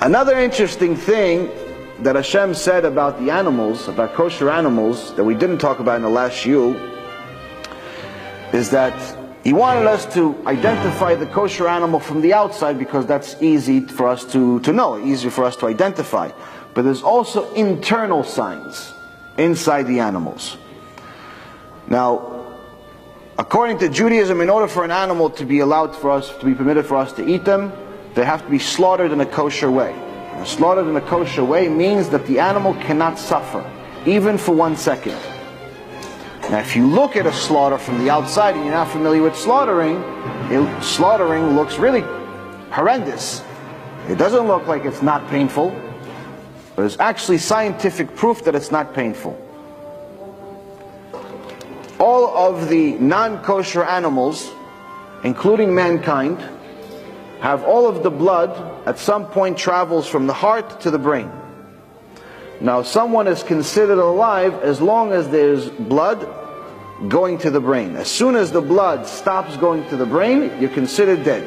Another interesting thing that Hashem said about the animals, about kosher animals, that we didn't talk about in the last shul, is that He wanted us to identify the kosher animal from the outside because that's easy for us to know, easier for us to identify. But there's also internal signs inside the animals. Now, according to Judaism, in order for an animal to be allowed for us, to be permitted for us to eat them, they have to be slaughtered in a kosher way. And slaughtered in a kosher way means that the animal cannot suffer, even for 1 second. Now, if you look at a slaughter from the outside and you're not familiar with slaughtering, slaughtering looks really horrendous. It doesn't look like it's not painful, but there's actually scientific proof that it's not painful. All of the non-kosher animals, including mankind, have all of the blood at some point travels from the heart to the brain. Now, someone is considered alive as long as there's blood going to the brain. As soon as the blood stops going to the brain, you're considered dead.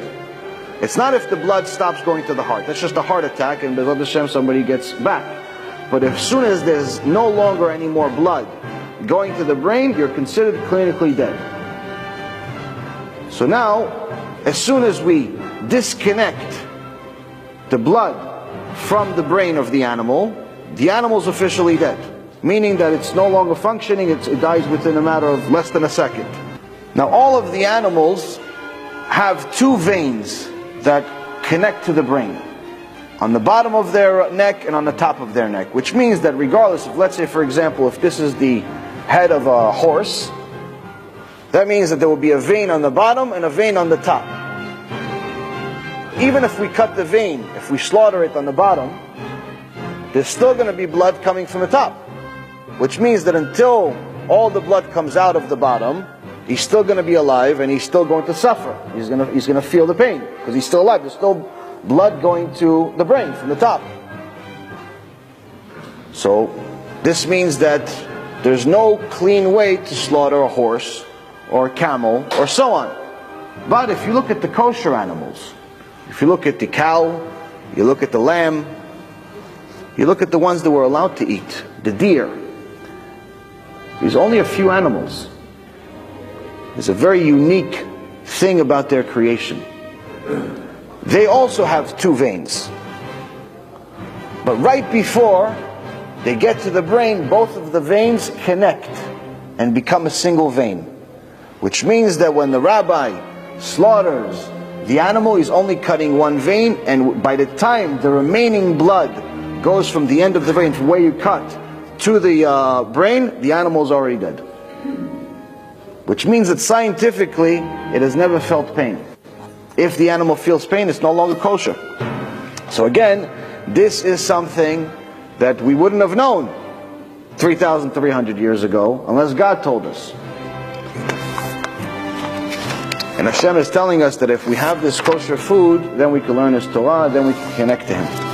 It's not if the blood stops going to the heart. That's just a heart attack, and B'ezrat Hashem somebody gets back. But as soon as there's no longer any more blood going to the brain, you're considered clinically dead. So now, as soon as we disconnect the blood from the brain of the animal's officially dead. Meaning that it's no longer functioning, it dies within a matter of less than a second. Now, all of the animals have two veins that connect to the brain. On the bottom of their neck and on the top of their neck. Which means that regardless of, let's say for example, if this is the head of a horse, that means that there will be a vein on the bottom and a vein on the top. Even if we cut the vein, if we slaughter it on the bottom, there's still going to be blood coming from the top. Which means that until all the blood comes out of the bottom, he's still going to be alive and he's still going to suffer. He's going to feel the pain because he's still alive. There's still blood going to the brain from the top. So this means that there's no clean way to slaughter a horse or a camel or so on. But if you look at the kosher animals, if you look at the cow, you look at the lamb, you look at the ones that we're allowed to eat, the deer. There's only a few animals. There's a very unique thing about their creation. They also have two veins. But right before they get to the brain, both of the veins connect and become a single vein. Which means that when the rabbi slaughters the animal, he's only cutting one vein, and by the time the remaining blood goes from the end of the vein, from where you cut, to the brain, the animal is already dead. Which means that scientifically, it has never felt pain. If the animal feels pain, it's no longer kosher. So again, this is something that we wouldn't have known 3,300 years ago, unless God told us. And Hashem is telling us that if we have this kosher food, then we can learn His Torah, then we can connect to Him.